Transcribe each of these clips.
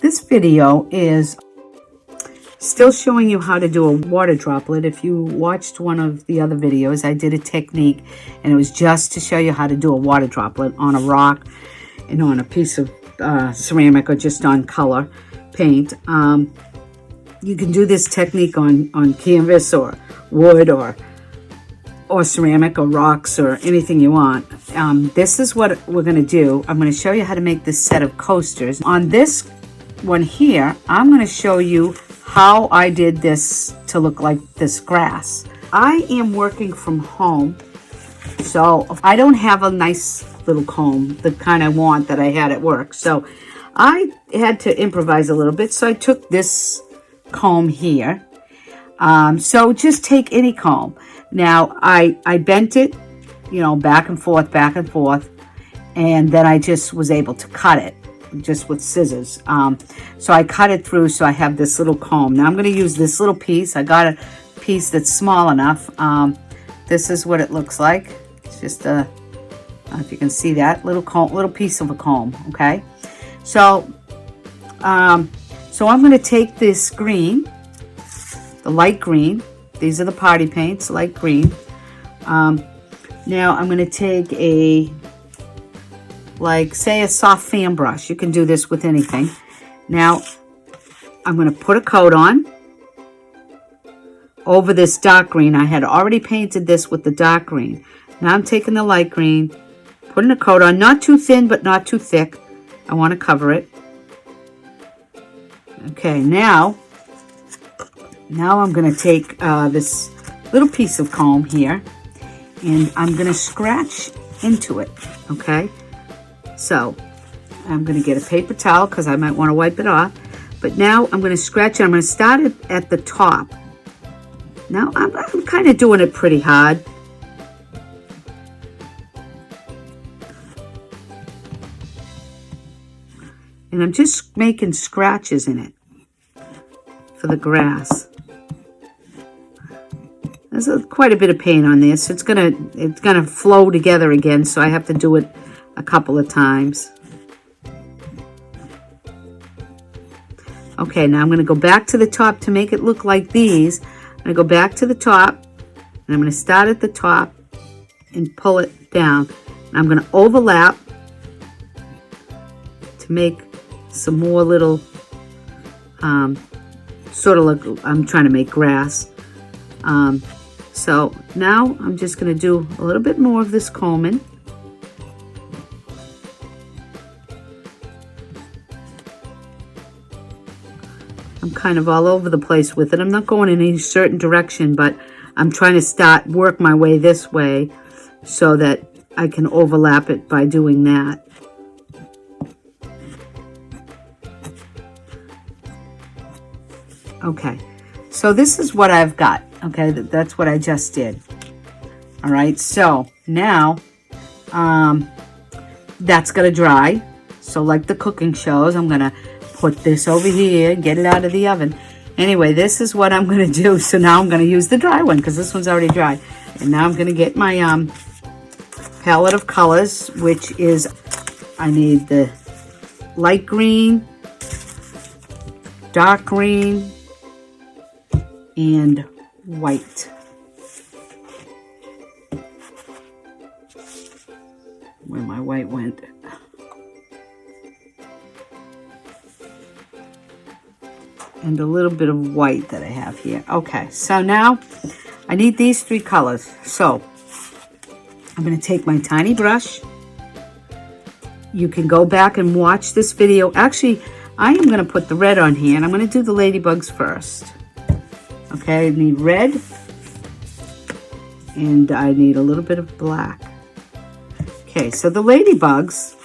This video is still showing you how to do a water droplet. If you watched one of the other videos, I did a technique and it was just to show you how to do a water droplet on a rock and on a piece of ceramic or just on color paint. You can do this technique on canvas or wood or ceramic or rocks or anything you want. This is what we're going to do. I'm going to show you how to make this set of coasters. On this one here, I'm going to show you how I did this to look like this grass. I am working from home, so I don't have a nice little comb, the kind I want that I had at work. So I had to improvise a little bit. So I took this comb here. So just take any comb. Now I bent it, you know, back and forth, and then I just was able to cut it just with scissors. So I cut it through, so I have this little comb. Now I'm going to use this little piece. I got a piece that's small enough. This is what it looks like. It's just a, I don't know if you can see that little comb, little piece of a comb. Okay, so I'm going to take this green, the light green. These are the party paints, light green. Now I'm going to take a, like, say a soft fan brush. You can do this with anything. Now I'm going to put a coat on over this dark green. I had already painted this with the dark green. Now I'm taking the light green, putting a coat on, not too thin but not too thick. I want to cover it. Okay, now I'm going to take this little piece of comb here and I'm going to scratch into it. Okay, so I'm going to get a paper towel because I might want to wipe it off. But now I'm going to scratch it. I'm going to start it at the top. Now I'm kind of doing it pretty hard. And I'm just making scratches in it for the grass. There's quite a bit of paint on this. So it's gonna flow together again, so I have to do it a couple of times. Okay, now I'm gonna go back to the top to make it look like these. I'm gonna go back to the top, and I'm gonna start at the top and pull it down. And I'm gonna overlap to make some more little, sort of like I'm trying to make grass. So now I'm just going to do a little bit more of this combing. I'm kind of all over the place with it. I'm not going in any certain direction, but I'm trying to work my way this way so that I can overlap it by doing that. Okay, so this is what I've got. Okay, that's what I just did. All right, so now that's gonna dry. So like the cooking shows, I'm gonna put this over here, get it out of the oven. Anyway, this is what I'm gonna do. So now I'm gonna use the dry one because this one's already dry. And now I'm gonna get my palette of colors, which is, I need the light green, dark green, and white. Where my white went. And a little bit of white that I have here. Okay, so now I need these three colors. So I'm going to take my tiny brush. You can go back and watch this video. Actually, I am going to put the red on here, and I'm going to do the ladybugs first. Okay, I need red, and I need a little bit of black. Okay, so the ladybugs,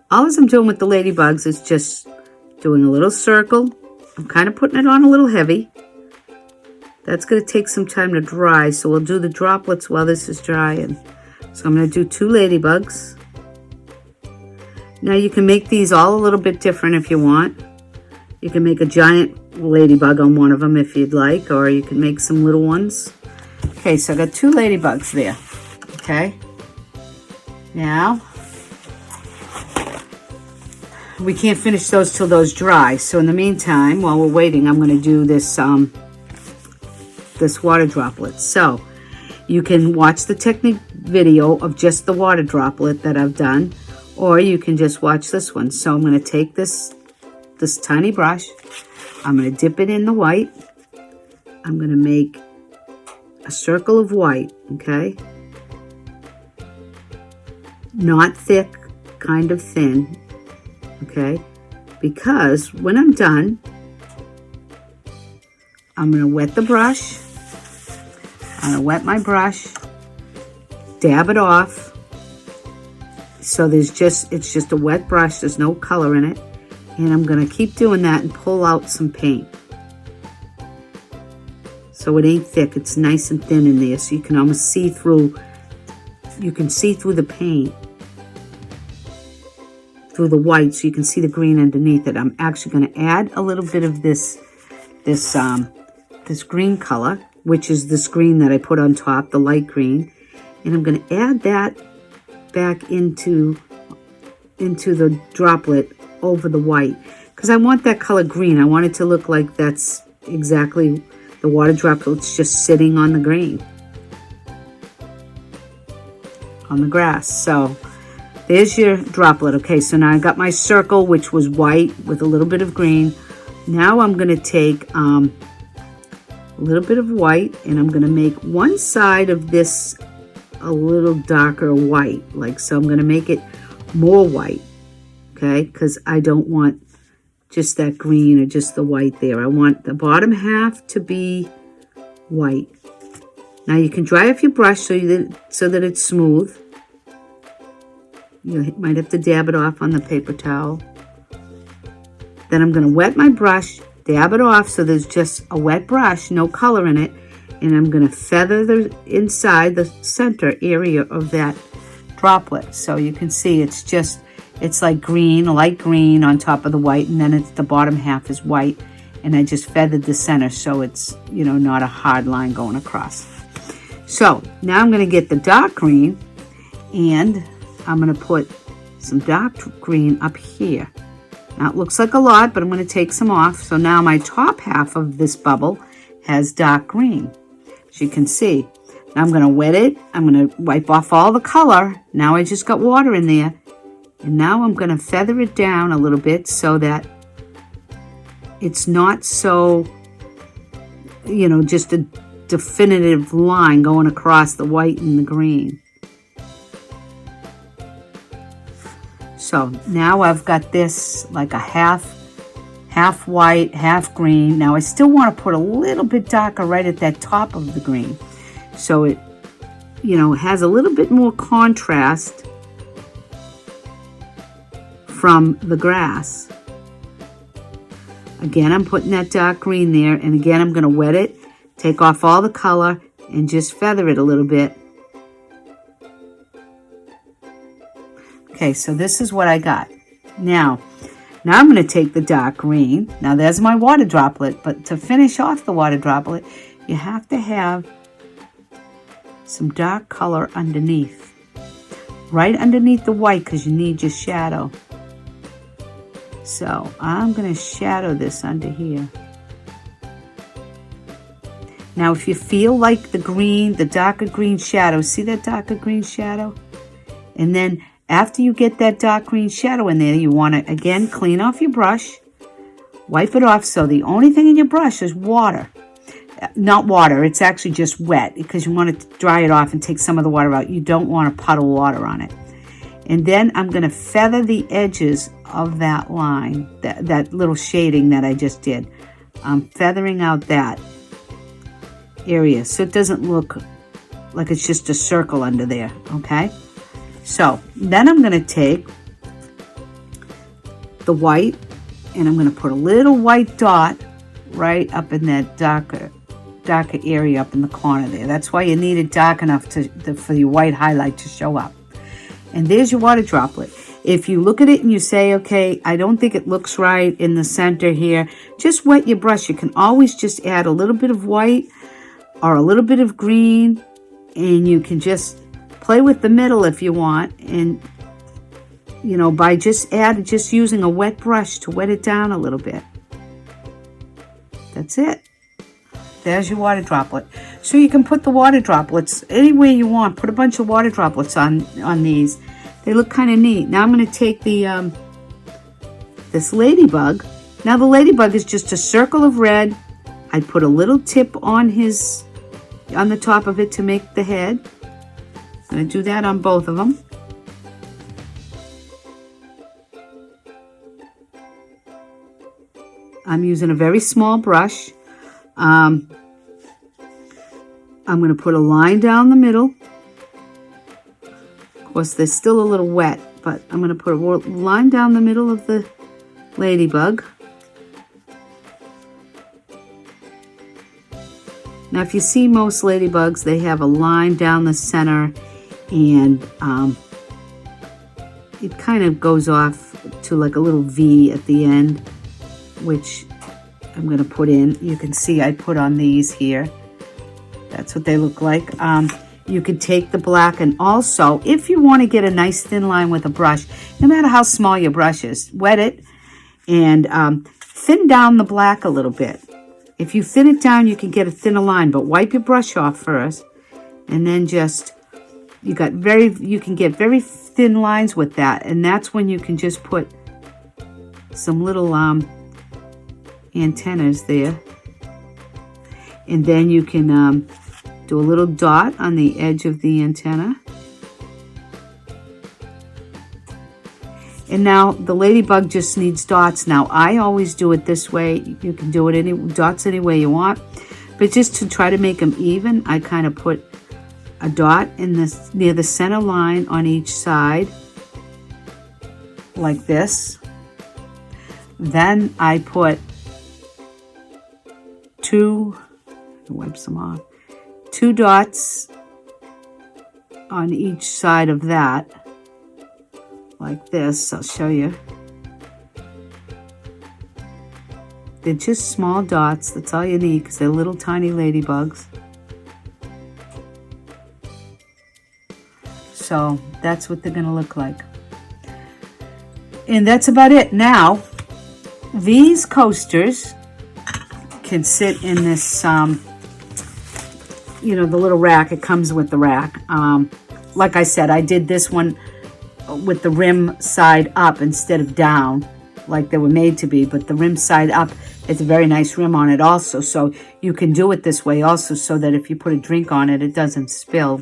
all I'm doing with the ladybugs is just doing a little circle. I'm kind of putting it on a little heavy. That's going to take some time to dry, so we'll do the droplets while this is drying. So I'm going to do 2 ladybugs. Now you can make these all a little bit different if you want. You can make a giant ladybug on one of them if you'd like, or you can make some little ones. Okay, so I got 2 ladybugs there. Okay, now we can't finish those till those dry. So in the meantime, while we're waiting, I'm going to do this this water droplet. So you can watch the technique video of just the water droplet that I've done, or you can just watch this one. So I'm going to take this tiny brush. I'm going to dip it in the white. I'm going to make a circle of white, okay? Not thick, kind of thin, okay? Because when I'm done, I'm going to wet the brush. I'm going to wet my brush, dab it off. So it's just a wet brush, there's no color in it. And I'm going to keep doing that and pull out some paint. So it ain't thick, it's nice and thin in there, so you can almost see through, you can see through the paint, through the white, so you can see the green underneath it. I'm actually going to add a little bit of this green color, which is this green that I put on top, the light green, and I'm going to add that back into the droplet over the white, because I want that color green. I want it to look like that's exactly the water droplet's just sitting on the green, on the grass. So there's your droplet. Okay, so now I got my circle, which was white with a little bit of green. Now I'm going to take a little bit of white, and I'm going to make one side of this a little darker white, like so. I'm going to make it more white, okay, because I don't want just that green or just the white there. I want the bottom half to be white. Now you can dry off your brush so that it's smooth. You might have to dab it off on the paper towel. Then I'm going to wet my brush, dab it off so there's just a wet brush, no color in it, and I'm going to feather the inside, the center area of that droplet. So you can see it's like green, light green on top of the white, and then the bottom half is white, and I just feathered the center so it's, you know, not a hard line going across. So now I'm going to get the dark green, and I'm going to put some dark green up here. Now it looks like a lot, but I'm going to take some off. So now my top half of this bubble has dark green, as you can see. Now I'm going to wet it. I'm going to wipe off all the color. Now I just got water in there. And now I'm going to feather it down a little bit so that it's not so, you know, just a definitive line going across the white and the green. So now I've got this like a half white, half green. Now I still want to put a little bit darker right at that top of the green, so it, you know, has a little bit more contrast from the grass. Again, I'm putting that dark green there, and again I'm going to wet it, take off all the color, and just feather it a little bit. Okay, so this is what I got. Now I'm going to take the dark green. Now there's my water droplet, but to finish off the water droplet, you have to have some dark color underneath. Right underneath the white, because you need your shadow. So I'm going to shadow this under here. Now if you feel like the darker green shadow, see that darker green shadow? And then after you get that dark green shadow in there, you want to, again, clean off your brush, wipe it off, so the only thing in your brush is water. Not water, it's actually just wet, because you want to dry it off and take some of the water out. You don't want to puddle water on it. And then I'm going to feather the edges of that line, that little shading that I just did. I'm feathering out that area so it doesn't look like it's just a circle under there, okay? So then I'm going to take the white, and I'm going to put a little white dot right up in that darker area up in the corner there. That's why you need it dark enough for your white highlight to show up. And there's your water droplet. If you look at it and you say, okay, I don't think it looks right in the center here, just wet your brush. You can always just add a little bit of white or a little bit of green, and you can just play with the middle if you want, and you know, by just using a wet brush to wet it down a little bit. That's it. There's your water droplet. So you can put the water droplets anywhere you want. Put a bunch of water droplets on these. They look kind of neat. Now I'm going to take the this ladybug. Now the ladybug is just a circle of red. I put a little tip on the top of it to make the head. I'm going to do that on both of them. I'm using a very small brush. I'm going to put a line down the middle. Of course, they're still a little wet, but I'm going to put a line down the middle of the ladybug. Now, if you see most ladybugs, they have a line down the center, and it kind of goes off to like a little V at the end, which I'm going to put in. You can see I put on these here. That's what they look like. You could take the black, and also, if you want to get a nice thin line with a brush, no matter how small your brush is, wet it and thin down the black a little bit. If you thin it down, you can get a thinner line, but wipe your brush off first, and then just, you can get very thin lines with that, and that's when you can just put some little antennas there, and then you can do a little dot on the edge of the antenna. And now the ladybug just needs dots. Now I always do it this way. You can do it dots any way you want, but just to try to make them even, I kind of put a dot near the center line on each side, like this. Then I put two dots on each side of that, like this. I'll show you. They're just small dots. That's all you need, because they're little tiny ladybugs. So that's what they're going to look like. And that's about it. Now, these coasters can sit in this, you know, the little rack. It comes with the rack. Like I said, I did this one with the rim side up instead of down, like they were made to be, but the rim side up, it's a very nice rim on it also. So you can do it this way also, so that if you put a drink on it, it doesn't spill.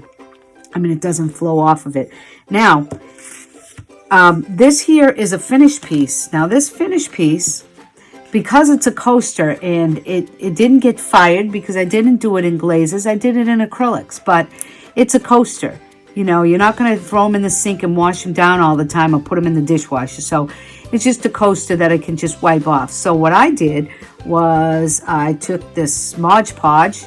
I mean, it doesn't flow off of it. Now, this here is a finished piece. Now, this finished piece, because it's a coaster and it didn't get fired because I didn't do it in glazes, I did it in acrylics, but it's a coaster. You know, you're not going to throw them in the sink and wash them down all the time or put them in the dishwasher. So it's just a coaster that I can just wipe off. So what I did was I took this Mod Podge,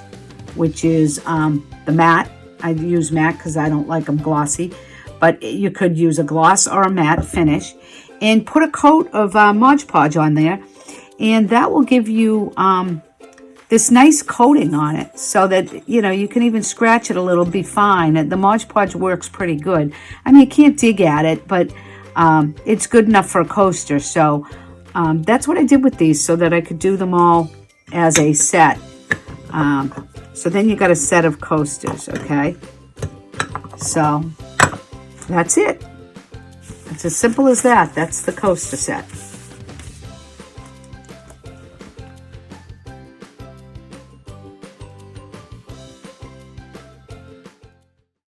which is the matte. I use matte because I don't like them glossy, but you could use a gloss or a matte finish, and put a coat of Mod Podge on there, and that will give you this nice coating on it, so that, you know, you can even scratch it a little, be fine. The Mod Podge works pretty good. I mean, you can't dig at it, but it's good enough for a coaster. So that's what I did with these, so that I could do them all as a set. So then you got a set of coasters, okay? So that's it. It's as simple as that. That's the coaster set.